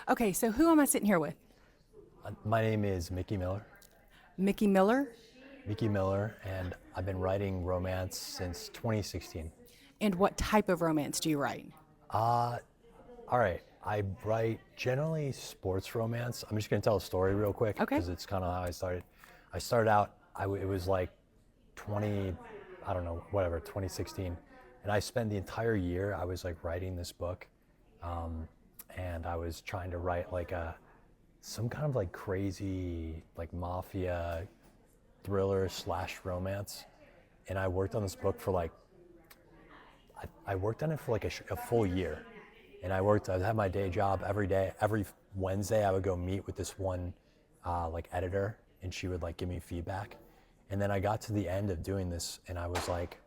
Okay, so who am I sitting here with? My name is Mickey Miller. Mickey Miller. Mickey Miller, and I've been writing romance since 2016. And what type of romance do you write? All right, I write generally sports romance. I'm just gonna tell a story real quick Okay. because it's kind of how I started. I started out, it was like 20, I don't know, whatever, 2016. And I spent the entire year, I was like writing this book. And I was trying to write like some kind of like crazy, like mafia thriller / romance. And I worked on this book for like, I worked on it for like a full year. And I had my day job every day. Every Wednesday I would go meet with this one like editor, and she would like give me feedback. And then I got to the end of doing this, and I was like,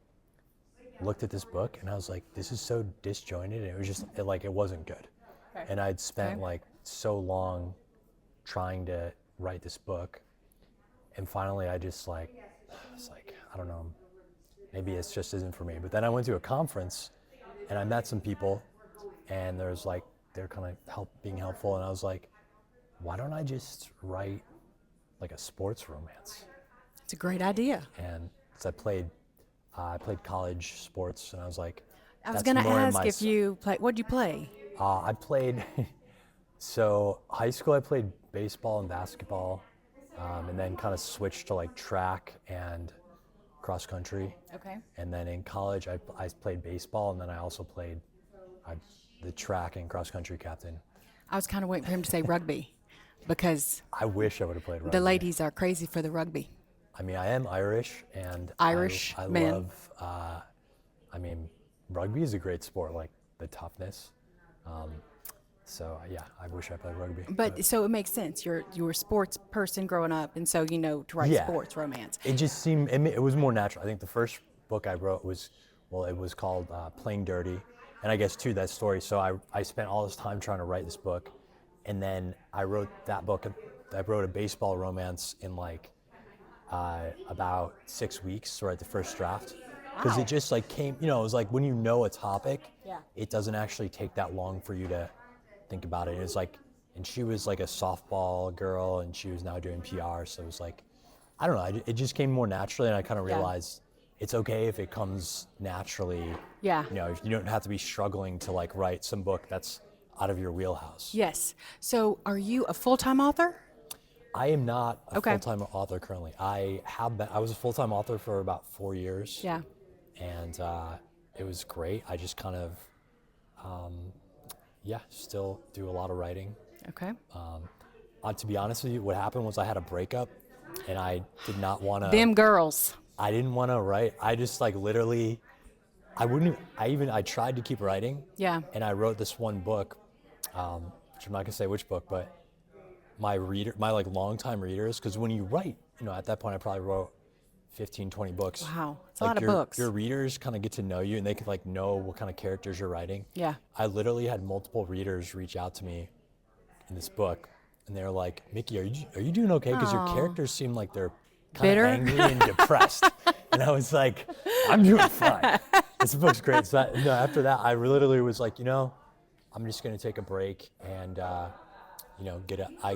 looked at this book, and I was like, this is so disjointed, and it was just it wasn't good. Okay. And I'd spent like so long trying to write this book, and finally I just I was like, I don't know, maybe it's just isn't for me. But then I went to a conference, and I met some people, and there's like they're kind of being helpful, and I was like, why don't I just write like a sports romance? It's a great idea. And so I played college sports, and I was like, I was that's going to more in ask my if you play. What'd you play? I played, so high school I played baseball and basketball, and then kind of switched to like track and cross country. Okay. And then in college I played baseball, and then I also played the track and cross country captain. I was kind of waiting for him to say rugby because I wish I would have played rugby. the ladies are crazy for the rugby. I mean, I am Irish, and Irish I men. love, I mean, rugby is a great sport, like the toughness. So yeah, I wish I played rugby. But so it makes sense. You were a sports person growing up, and so you know to write Yeah. sports romance. It just seemed, it was more natural. I think the first book I wrote was, it was called Playing Dirty. And I guess too, that story, so I spent all this time trying to write this book, and then I wrote that book. I wrote a baseball romance in like about 6 weeks to write the first draft. Because it just like came, it was like when you know a topic, Yeah. it doesn't actually take that long for you to think about it. It was like, and she was like a softball girl, and she was now doing PR, so it was like, I don't know, it just came more naturally, and I kind of Yeah. realized it's okay if it comes naturally. Yeah. You don't have to be struggling to like write some book that's out of your wheelhouse. Yes. So are you a full-time author? I am not a Okay. full-time author currently. I was a full-time author for about 4 years. Yeah. And it was great. I just kind of, still do a lot of writing. Okay. To be honest with you, what happened was I had a breakup, and I did not want to. Them girls. I didn't want to write. I just like literally, I tried to keep writing. Yeah. And I wrote this one book, which I'm not gonna say which book, but my like longtime readers, because when you write, at that point I probably wrote 15, 20 books. Wow. It's a Like lot of books. Your readers kind of get to know you, and they can like know what kind of characters you're writing. Yeah. I literally had multiple readers reach out to me in this book, and they're like, Mickey, are you doing okay? Because your characters seem like they're kind Bitter? of angry and depressed. And I was like, I'm doing fine. This book's great. So after that, I literally was like, I'm just gonna take a break and I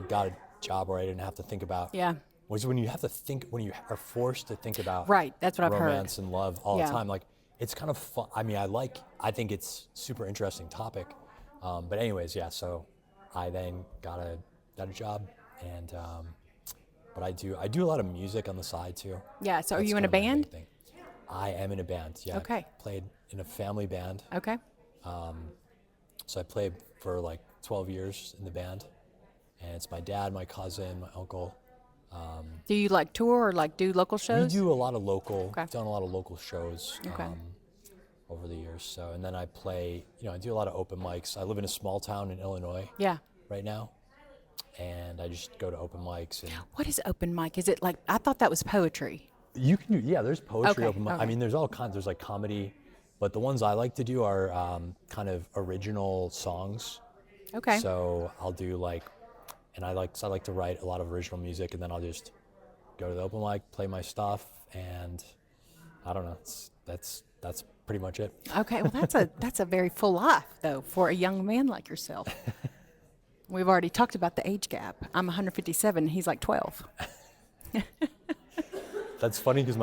got a job where I didn't have to think about. Yeah. Was when you are forced to think about. Right, that's what I've heard. Romance and love all Yeah. the time. Like, it's kind of fun. I mean, I think it's super interesting topic. But anyways, yeah. So I then got a job, and but I do a lot of music on the side too. Yeah. So are That's you in a kind of my big band? thing. I am in a band. Yeah. Okay. I played in a family band. Okay. So I played for like 12 years in the band, and it's my dad, my cousin, my uncle. Do you like tour or like do local We shows? do a lot of local. Okay. Done a lot of local shows. Okay. Over the years. So, and then I play. I do a lot of open mics. I live in a small town in Illinois Yeah. right now, and I just go to open mics. And What is open mic? Is it like, I thought that was poetry. you can do, yeah. There's poetry Okay, open mic. I okay. mean, there's all kinds. There's like comedy, but the ones I like to do are kind of original songs. Okay. So I'll do like, and I like to write a lot of original music, and then I'll just go to the open mic, play my stuff, and I don't know. That's pretty much it. Okay. Well, that's a very full life though for a young man like yourself. We've already talked about the age gap. I'm 157. He's like 12. That's funny because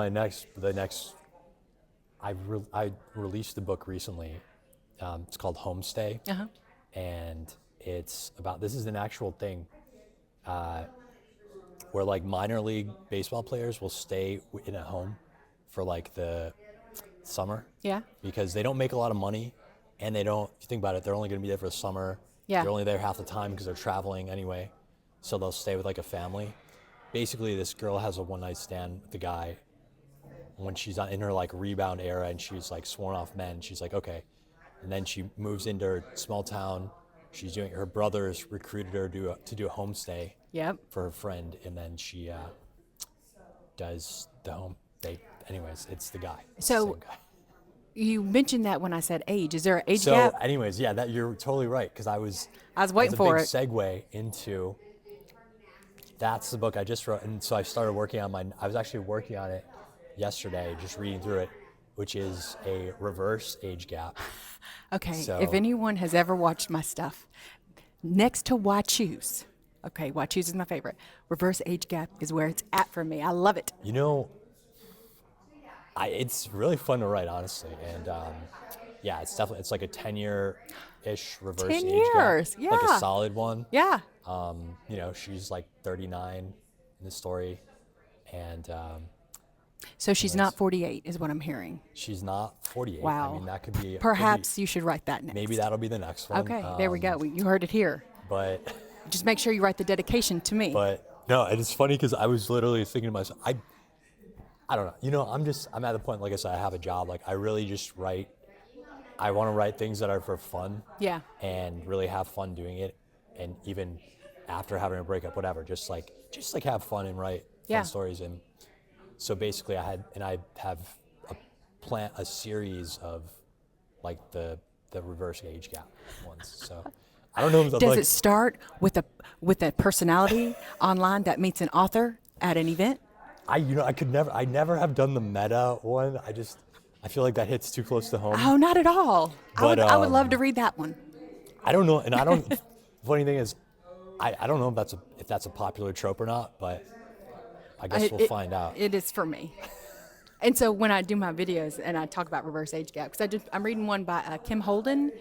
I released a book recently. It's called Homestay, Uh-huh. and it's about, this is an actual thing, where like minor league baseball players will stay in a home for like the summer. Yeah. Because they don't make a lot of money, and they don't, if you think about it, they're only going to be there for the summer. Yeah. They're only there half the time because they're traveling anyway. So they'll stay with like a family. Basically, this girl has a one-night stand with the guy when she's in her like rebound era, and she's like sworn off men. She's like, okay. And then she moves into her small town. She's doing, her brothers recruited her to do a homestay Yep. for her friend, and then she does the home. Anyways, it's the guy. It's the So same guy. you mentioned that when I said age. Is there an age So, gap? anyways, yeah, that you're totally right, because I was waiting for that's it. a big segue into, that's the book I just wrote, and so I started working on I was actually working on it yesterday, just reading through it, which is a reverse age gap. Okay, So- if anyone has ever watched my stuff, next to Why Choose, okay, Why Choose is my favorite. Reverse age gap is where it's at for me. I love it. You know, it's really fun to write, honestly, and yeah, it's definitely, it's like a 10-year-ish reverse 10 age years, gap, like yeah. a solid one. Yeah. You know, she's like 39 in the story, and So she's not 48 is what I'm hearing. she's not 48. Wow. I mean, that could be Perhaps you should write that next. maybe that'll be the next one. Okay, there we go. You heard it here. But Just make sure you write the dedication to me. no, and it's funny because I was literally thinking to myself, I don't know. You know, I'm at the point, like I said, I have a job. Like, I really just write. I want to write things that are for fun. Yeah. And really have fun doing it, and even after having a breakup, whatever, just like have fun and write Yeah. fun stories. And so basically, I have a series of like the reverse age gap ones. So I don't know if Does it start with a personality online that meets an author at an event? I never have done the meta one. I feel like that hits too close to home. Oh, not at all. But, I would love to read that one. I don't know, and I don't. Funny thing is, I don't know if that's a popular trope or not, but I guess we'll find out. It is for me. And so when I do my videos and I talk about reverse age gap, because I'm reading one by Kim Holden,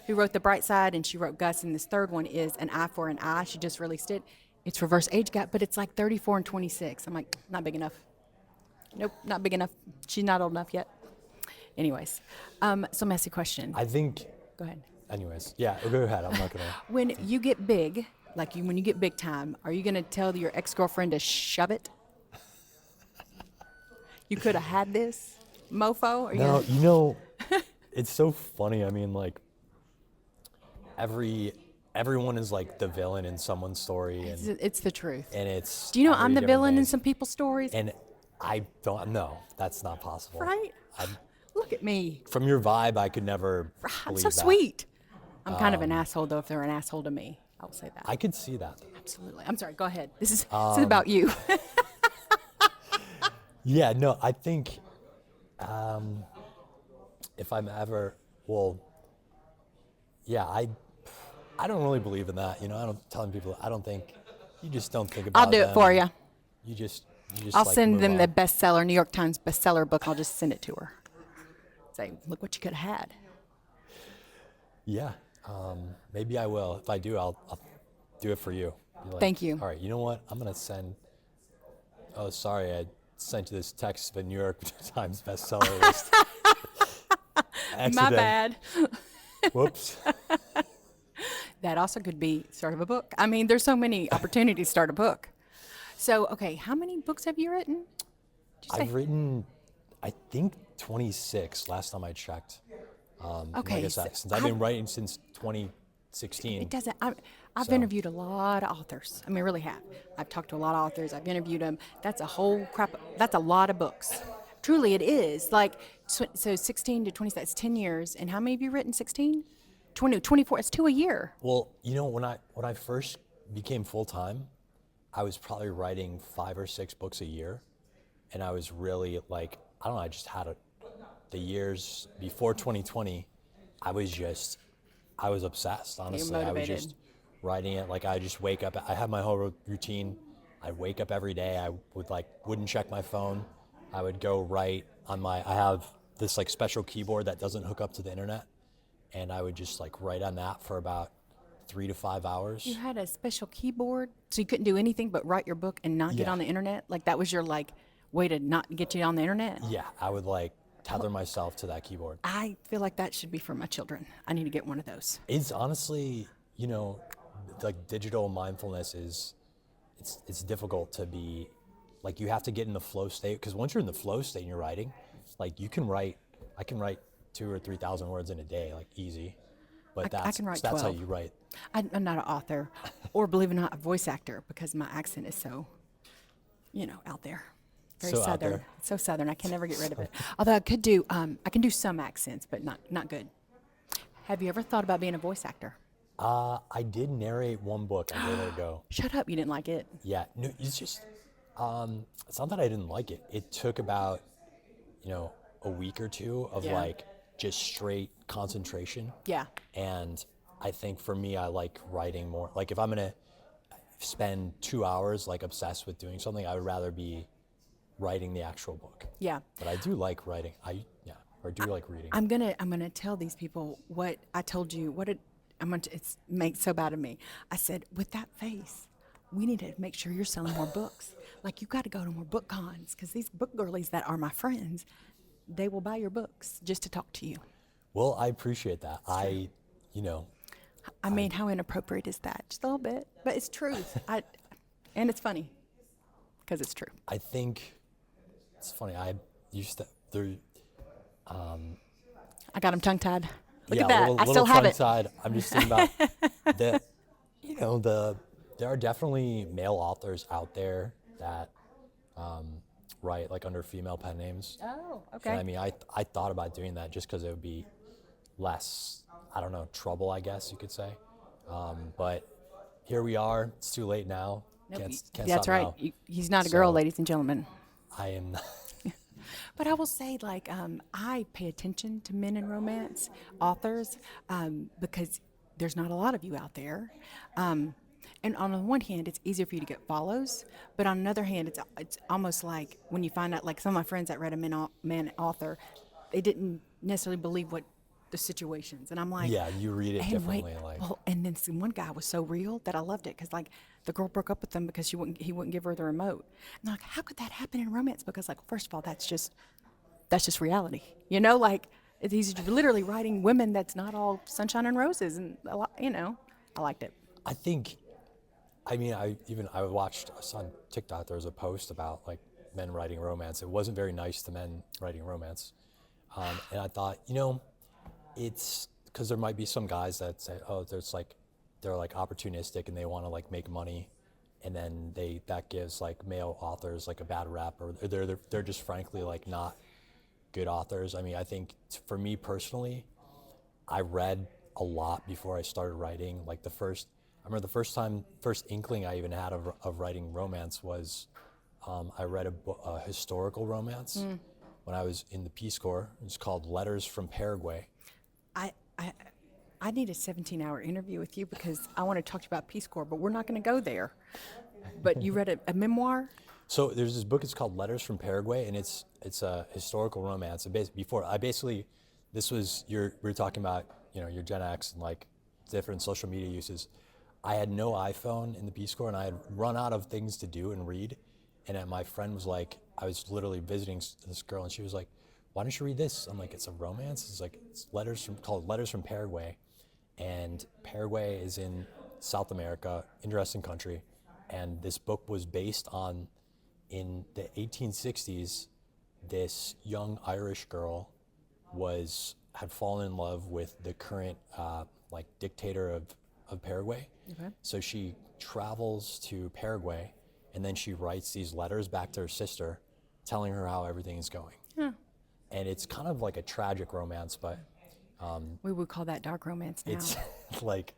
who wrote The Bright Side, and she wrote Gus, and this third one is An Eye for an Eye. She just released it. It's reverse age gap, but it's like 34 and 26. I'm like, not big enough. Nope, not big enough. She's not old enough yet. Anyways, so let me ask you a question. I think. Go ahead. Anyways, yeah, go ahead. I'm not gonna. When you get big, when you get big time, are you going to tell your ex-girlfriend to shove it? You could have had this, mofo? Or No, you know, it's so funny. I mean, like, everyone is like the villain in someone's story, and it's the truth. it's. Do you know every I'm the different villain in day. some people's stories? And I don't. No, that's not possible. Right? Look at me. From your vibe, I could never. I'm believe so that. sweet. I'm kind of an asshole, though, if they're an asshole to me. I will say that. I could see that. Absolutely. I'm sorry. Go ahead. This is about you. Yeah, no, I think if I'm ever, yeah, I don't really believe in that. You know, I don't telling people. I don't think you just don't think about. I'll do it them. for you. You just. I'll like, send move them on. the bestseller, New York Times bestseller book. I'll just send it to her. Say, look what you could have had. Yeah, maybe I will. If I do, I'll do it for you. Be like, Thank you. All right, you know what? I'm gonna send. Oh, sorry, I sent you this text of the New York Times bestseller list. My Accident. bad. Whoops. That also could be start of a book. I mean, there's so many opportunities to start a book. So, okay, how many books have you written? Did you say? I've written, I think, 26 last time I checked. Okay, Like I said, since I've been writing since 2016. It doesn't. I've interviewed a lot of authors. I mean, I really have. I've talked to a lot of authors. I've interviewed them. That's a whole crap. That's a lot of books. Truly, it is. Like, so 16 to 26, that's 10 years. And how many have you written? 16? 20, 24, it's 2 a year. Well, you know, when I first became full-time, I was probably writing 5 or 6 books a year. And I was really like, I don't know, I just had the years before 2020, I was obsessed, honestly. I was motivated. just writing it. Like I just wake up, I have my whole routine. I wake up every day. I wouldn't check my phone. I would go write on I have this like special keyboard that doesn't hook up to the internet. And I would just like write on that for about 3 to 5 hours. You had a special keyboard, so you couldn't do anything but write your book and not get Yeah. on the internet? Like that was your like way to not get you on the internet? Yeah, I would like tether myself to that keyboard. I feel like that should be for my children. I need to get one of those. It's honestly, like digital mindfulness it's difficult to be, like you have to get in the flow state, because once you're in the flow state and you're writing, like I can write 2,000 or 3,000 words in a day, like easy. But I can write that's how 12. you write. I'm not an author, or believe it or not, a voice actor, because my accent is so, out there. Very So out southern. there. It's so southern. I can never get rid of it. Although I can do some accents, but not good. Have you ever thought about being a voice actor? I did narrate one book. I gave it a go. Shut up! You didn't like it. Yeah, no, it's just, it's not that I didn't like it. It took about, a week or two of Yeah. like just straight concentration. Yeah. And I think for me, I like writing more. Like if I'm gonna spend 2 hours like obsessed with doing something, I would rather be writing the actual book. Yeah. But I do like writing. Or do like reading. I'm gonna tell these people what I told you. It makes so bad of me. I said, with that face, we need to make sure you're selling more books. Like you got to go to more book cons, because these book girlies that are my friends, they will buy your books just to talk to you. Well, I appreciate that. I mean, how inappropriate is that? Just a little bit, but it's truth. And it's funny, because it's true. I think it's funny. I used to I got them tongue tied. Look yeah, at that. little, I still little have it. tongue-tied. I'm just thinking about there are definitely male authors out there that write like under female pen names. Oh, okay. And I mean, I thought about doing that just because it would be less, I don't know, trouble, I guess you could say. But here we are. It's too late now. Nope, Can't that's stop right. now. He's not a girl, So- ladies and gentlemen. I am. But I will say, like, I pay attention to men in romance authors, because there's not a lot of you out there. And on the one hand, it's easier for you to get follows, but on another hand, it's almost like when you find out, like some of my friends that read a man author, they didn't necessarily believe what the situations, and I'm like, Yeah, you read it and differently. Like, and then some one guy was so real that I loved it, because like the girl broke up with him because he wouldn't give her the remote. And I'm like, how could that happen in romance? Because like, first of all, that's just reality, like he's literally writing women that's not all sunshine and roses, and a lot, I liked it. I think, I mean, I saw on TikTok there was a post about like men writing romance. It wasn't very nice to men writing romance, and I thought, it's because there might be some guys that say, oh, they're like opportunistic and they want to like make money, and then that gives like male authors like a bad rap, or they're just frankly like not good authors. I mean, I think for me personally, I read a lot before I started writing. Like I remember the first inkling I even had of writing romance was, I read a historical romance when I was in the Peace Corps. It's called Letters from Paraguay. I need a 17-hour interview with you, because I want to talk to you about Peace Corps, but we're not going to go there. But you read a memoir? So there's this book. It's called Letters from Paraguay, and it's a historical romance. We were talking about your Gen X and like different social media uses. I had no iPhone in the Peace Corps, and I had run out of things to do and read. And my friend was like, I was literally visiting this girl, and she was like, "Why don't you read this?" I'm like, "It's a romance." It's like called Letters from Paraguay, and Paraguay is in South America, interesting country, and this book was based on, in the 1860s, this young Irish girl had fallen in love with the current like dictator of Paraguay. Okay. So she travels to Paraguay, and then she writes these letters back to her sister, telling her how everything is going. Yeah. And it's kind of like a tragic romance, but We would call that dark romance now. it's like,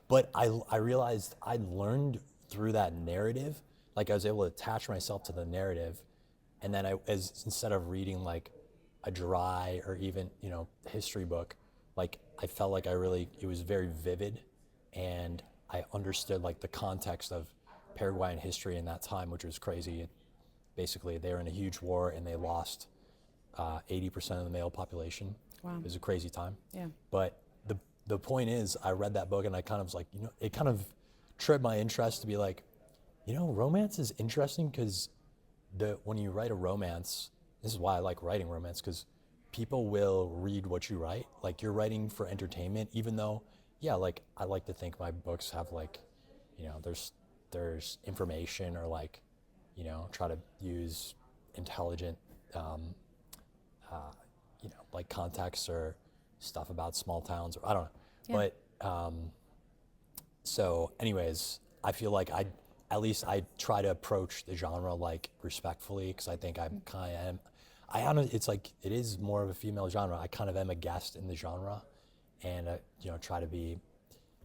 but I realized I learned through that narrative, like I was able to attach myself to the narrative, and then instead of reading like a dry or even history book, like I felt like it was very vivid, and I understood like the context of Paraguayan history in that time, which was crazy. Basically, they were in a huge war and they lost 80% of the male population. Wow. It was a crazy time. Yeah. But the point is, I read that book and I kind of was like, it kind of tripped my interest to be like, romance is interesting because when you write a romance, this is why I like writing romance, because people will read what you write. Like, you're writing for entertainment, even though, yeah, like I like to think my books have like, there's information, or like, try to use intelligent, like context or stuff about small towns, or I don't know. Yeah. But so anyways, I feel like at least I try to approach the genre like respectfully, because I think I'm kind of it's like, it is more of a female genre. I kind of am a guest in the genre, and try to be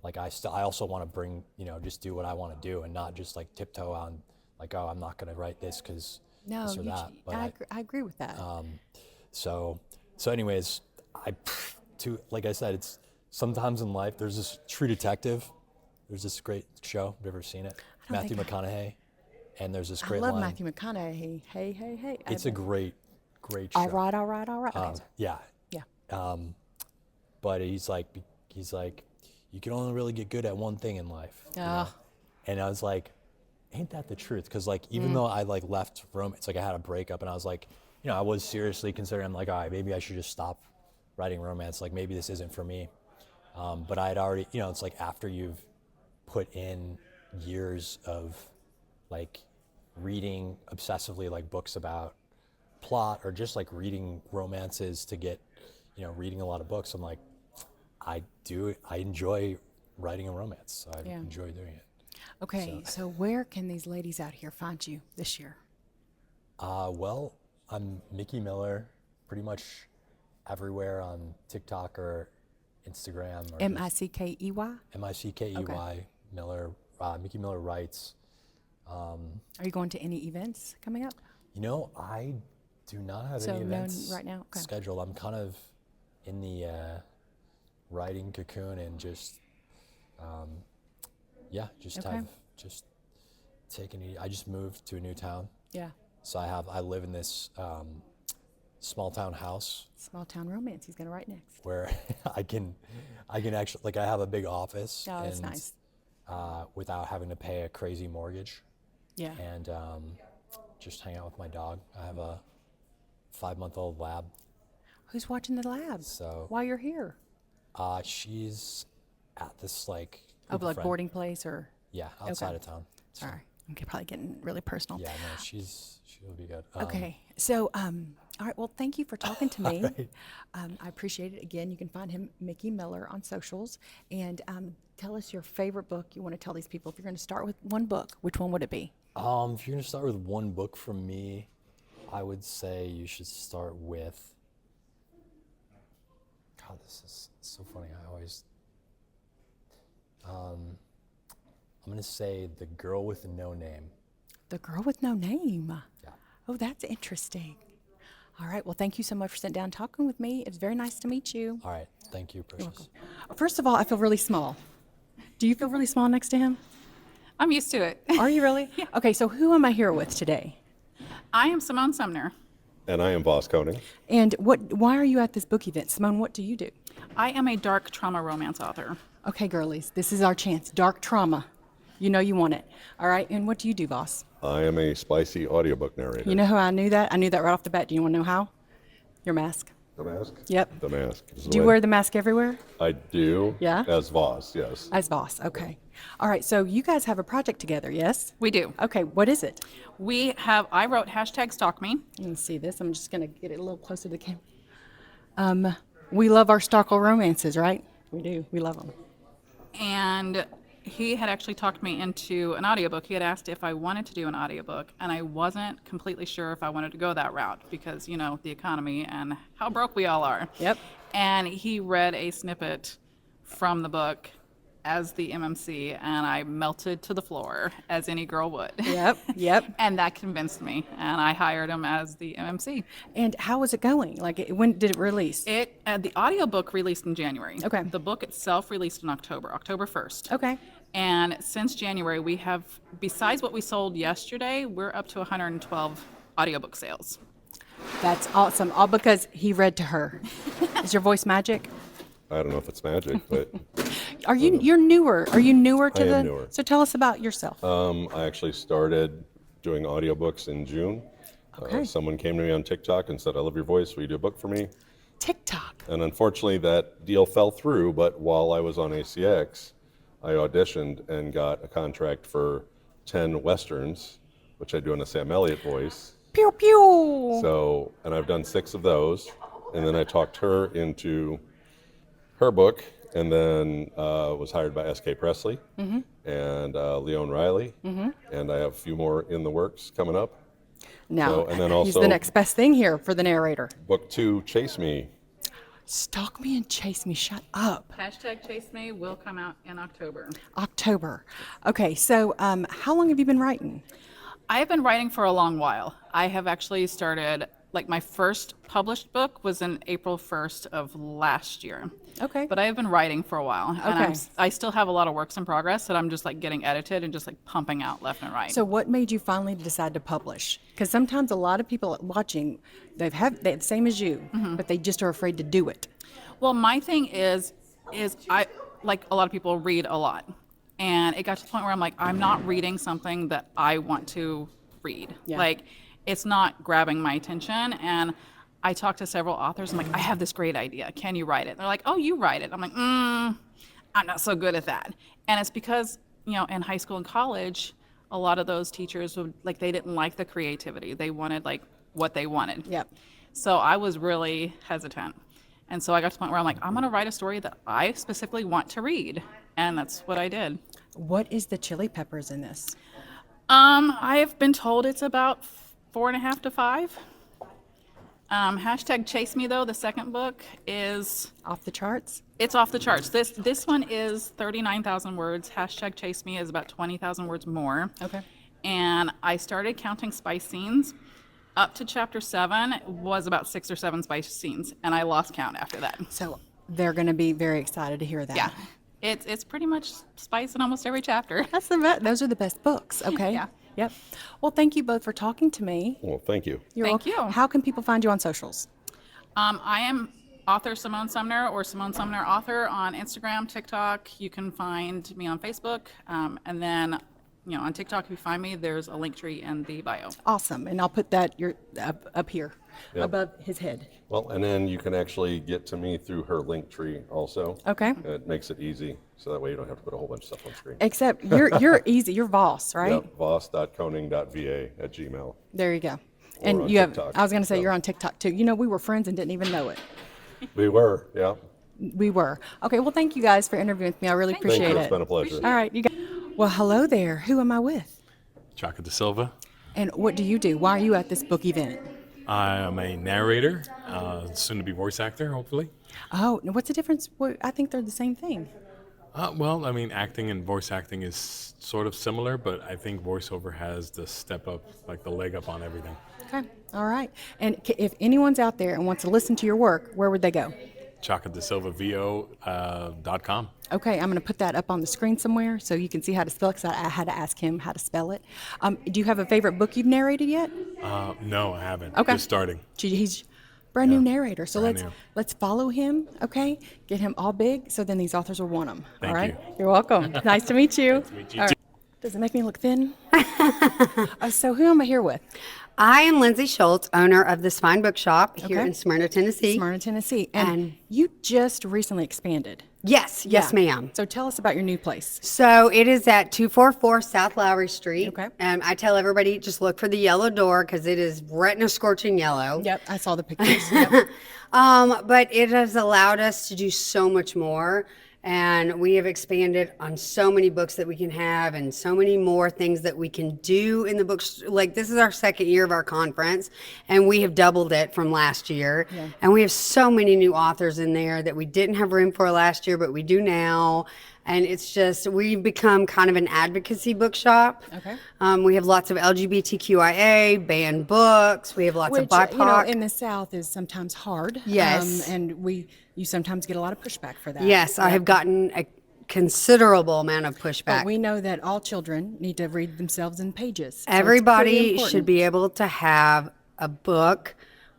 like, I also want to bring, just do what I want to do and not just like tiptoe on like, oh, I'm not going to write this because this or that. But I agree with that. So anyways, like I said, it's sometimes in life, there's this True Detective. There's this great show. Have you ever seen it? Matthew McConaughey. And there's this great line. I love Matthew McConaughey. Hey. It's a great show. All right. Okay. Yeah. Yeah. But he's like, you can only really get good at one thing in life. And I was like, ain't that the truth? Because like, even though I like left romance, like I had a breakup, and I was like, I was seriously considering, I'm like, all right, maybe I should just stop writing romance. Like, maybe this isn't for me. But I had already, it's like after you've put in years of like reading obsessively like books about plot, or just like reading romances to get, reading a lot of books, I'm like, I enjoy writing a romance. So I enjoy doing it. Okay, so where can these ladies out here find you this year? Well, I'm Mickey Miller pretty much everywhere on TikTok or Instagram. Or Mickey? Mickey Okay. Miller, Mickey Miller Writes. Are you going to any events coming up? I do not have any events right now? Okay. scheduled. I'm kind of in the writing cocoon and just, just taking it. I just moved to a new town. Yeah. So I live in this small town house. Small town romance. He's going to write next. Where I can actually, like, I have a big office. Oh, that's nice. Without having to pay a crazy mortgage. Yeah. And just hang out with my dog. I have a 5-month-old lab. Who's watching the lab? So while you're here? She's at this like boarding place, or? Yeah, outside of town. So. All right. Okay, probably getting really personal. Yeah, no, she'll be good. Okay, so all right. Well, thank you for talking to me. Right. I appreciate it. Again, you can find him, Mickey Miller, on socials. And tell us your favorite book you want to tell these people. If you're going to start with one book, which one would it be? If you're going to start with one book from me, I would say you should start with. God, this is so funny. I'm going to say The Girl with No Name. The Girl with No Name. Yeah. Oh, that's interesting. All right. Well, thank you so much for sitting down and talking with me. It's very nice to meet you. All right. Thank you, Precious. You're welcome. First of all, I feel really small. Do you feel really small next to him? I'm used to it. Are you really? Yeah. Okay, so who am I here with today? I am Simone Sumner. And I am Voss Koning. And why are you at this book event? Simone, what do you do? I am a dark trauma romance author. Okay, girlies, this is our chance. Dark trauma. You know you want it. All right, and what do you do, Voss? I am a spicy audiobook narrator. You know how I knew that? I knew that right off the bat. Do you want to know how? Your mask. The mask? Yep. The mask. Do you wear the mask everywhere? I do. Yeah? As Voss, yes. As Voss, okay. All right, so you guys have a project together, yes? We do. Okay, what is it? I wrote #StalkMe. You can see this. I'm just going to get it a little closer to the camera. We love our Starkle romances, right? We do. We love them. And he had actually talked me into an audiobook. He had asked if I wanted to do an audiobook, and I wasn't completely sure if I wanted to go that route because, the economy and how broke we all are. Yep. And he read a snippet from the book as the MMC, and I melted to the floor, as any girl would. Yep. And that convinced me, and I hired him as the MMC. And how was it going? Like, when did it release? The audiobook released in January. Okay. The book itself released in October 1st. Okay. And since January, we have, besides what we sold yesterday, we're up to 112 audiobook sales. That's awesome. All because he read to her. Is your voice magic? I don't know if it's magic, but You're newer. Are you newer to I the? am newer. So tell us about yourself. I actually started doing audiobooks in June. Okay. Someone came to me on TikTok and said, I love your voice. Will you do a book for me? TikTok. And unfortunately, that deal fell through. But while I was on ACX, I auditioned and got a contract for 10 Westerns, which I do in a Sam Elliott voice. Pew pew. So, and I've done 6 of those. And then I talked her into her book, and then was hired by S.K. Presley and Leon Riley. And I have a few more in the works coming up. Now, So, and then he's also- the next best thing here for the narrator. Book 2, Chase Me. Stalk me and chase me. Shut up. Hashtag Chase Me will come out in October. October. Okay, so how long have you been writing? I have been writing for a long while. I have actually started, like my first published book was in April 1st of last year. Okay. But I have been writing for a while. And Okay. I still have a lot of works in progress that I'm just like getting edited and just like pumping out left and right. So what made you finally decide to publish? Because sometimes a lot of people watching, they're the same as you, but they just are afraid to do it. Well, my thing is I, like a lot of people, read a lot. And it got to the point where I'm like, I'm not reading something that I want to read. Yeah. Like, it's not grabbing my attention. And I talked to several authors. I'm like, I have this great idea. Can you write it? They're like, oh, you write it. I'm like, I'm not so good at that. And it's because, in high school and college, a lot of those teachers would, like, they didn't like the creativity. They wanted, like, what they wanted. Yep. So I was really hesitant. And so I got to the point where I'm like, I'm going to write a story that I specifically want to read. And that's what I did. What is the chili peppers in this? I have been told it's about 4.5 to 5. Hashtag Chase Me, though, the second book is, Off the charts? it's off the charts. This one is 39,000 words. Hashtag Chase Me is about 20,000 words more. Okay. And I started counting spice scenes. Up to chapter 7 was about 6 or 7 spice scenes, and I lost count after that. So they're going to be very excited to hear that. Yeah, it's pretty much spice in almost every chapter. That's the best. Those are the best books. Okay. Yeah. Yep. Well, thank you both for talking to me. Well, thank you. Thank you. How can people find you on socials? I am author Simone Sumner, or Simone Sumner Author, on Instagram, TikTok. You can find me on Facebook, and then on TikTok, if you find me, there's a link tree in the bio. Awesome. And I'll put that up here Yep. above his head. Well, and then you can actually get to me through her link tree also. Okay. It makes it easy, so that way you don't have to put a whole bunch of stuff on screen. Except you're easy. You're Voss, right? Yep, voss.koning.va@gmail. There you go. on And you have, TikTok, I was going to say, so. you're on TikTok too. We were friends and didn't even know it. We were, yeah. We were. Okay. Well, thank you guys for interviewing with me. I really Thank you. appreciate Thank you. it. It's been a pleasure. All right. You guys. Well, hello there. Who am I with? Chaka Delsilva. And what do you do? Why are you at this book event? I am a narrator, soon to be voice actor, hopefully. Oh, now what's the difference? Well, I think they're the same thing. Well, I mean, acting and voice acting is sort of similar, but I think voiceover has the step up, like the leg up on everything. Okay. All right. And if anyone's out there and wants to listen to your work, where would they go? ChakaDelsilvaVO.com. Okay, I'm going to put that up on the screen somewhere so you can see how to spell it, because I had to ask him how to spell it. Do you have a favorite book you've narrated yet? No, I haven't. Okay. Just starting. He's brand new narrator, so Brand new. let's follow him, okay? Get him all big, so then these authors will want him. Thank all right? you. You're welcome. Nice to meet you. meet you All right. Does it make me look thin? So who am I here with? I am Lindsay Schultz, owner of the Spine Bookshop here Okay. in Smyrna, Tennessee. Smyrna, Tennessee. And And- you just recently expanded. Yes, yes, Yeah. ma'am. So tell us about your new place. So it is at 244 South Lowry Street. Okay. And I tell everybody just look for the yellow door because it is retina scorching yellow. Yep, I saw the pictures. Yep. But it has allowed us to do so much more. And we have expanded on so many books that we can have and so many more things that we can do in the books. Like, this is our second year of our conference, and we have doubled it from last year. Yeah. And we have so many new authors in there that we didn't have room for last year, but we do now. And it's just, we've become kind of an advocacy bookshop. Okay. We have lots of LGBTQIA, banned books. We have lots of Which, BIPOC. in the South is sometimes hard. Yes. And you sometimes get a lot of pushback for that. Yes, I have gotten considerable amount of But pushback. we know that all children need to read themselves in pages. So it's pretty Everybody important. should be able to have a book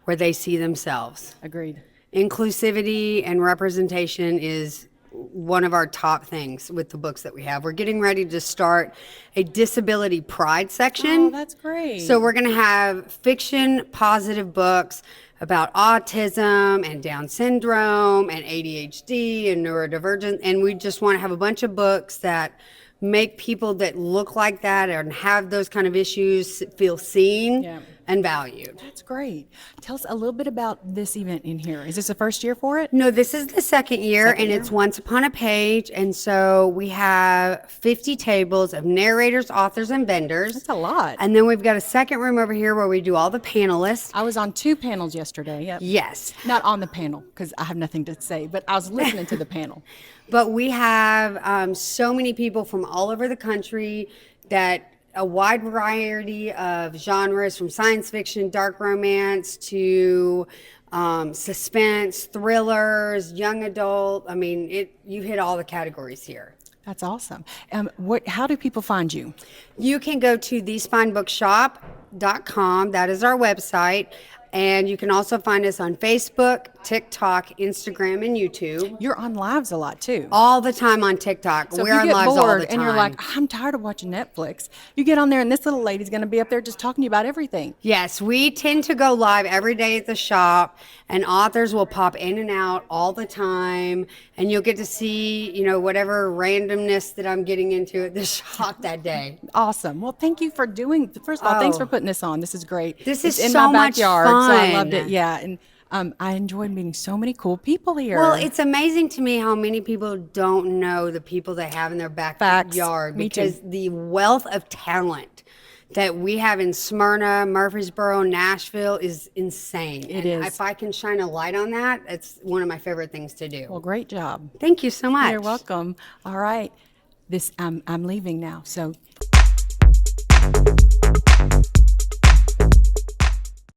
where they see themselves. Agreed. Inclusivity and representation is one of our top things with the books that we have. We're getting ready to start a disability pride section. Oh, that's great. So we're going to have fiction positive books about autism and Down syndrome and ADHD and neurodivergent. And we just want to have a bunch of books that make people that look like that and have those kind of issues feel seen Yeah. and valued. That's great. Tell us a little bit about this event in here. Is this the first year for it? No, this is the second year, and it's Once Upon a Page. And so we have 50 tables of narrators, authors, and vendors. That's a lot. And then we've got a second room over here where we do all the panelists. I was on 2 panels yesterday. Yep. Yes. Not on the panel because I have nothing to say, but I was listening to the panel. But we have so many people from all over the country, that a wide variety of genres, from science fiction, dark romance, to suspense, thrillers, young adult. I mean, you hit all the categories here. That's awesome. How do people find you? You can go to thespinebookshop.com. That is our website. And you can also find us on Facebook, TikTok, Instagram, and YouTube. You're on lives a lot too. All the time on TikTok. So We're if on you get lives all bored the time. and you're like, I'm tired of watching Netflix, you get on there and this little lady's going to be up there just talking to you about everything. Yes, we tend to go live every day at the shop, and authors will pop in and out all the time, and you'll get to see, whatever randomness that I'm getting into at the shop that day. Awesome. Well, thank you for first of all, thanks Oh. for putting this on. This is great. This It's is in so my much backyard, so I loved fun. it. Yeah. And I enjoyed meeting so many cool people here. Well, it's amazing to me how many people don't know the people they have in their backyard, Me too. because the wealth of talent that we have in Smyrna, Murfreesboro, Nashville is insane. It and is. If I can shine a light on that, it's one of my favorite things to do. Well, great job. Thank you so much. You're welcome. All right. I'm leaving now. So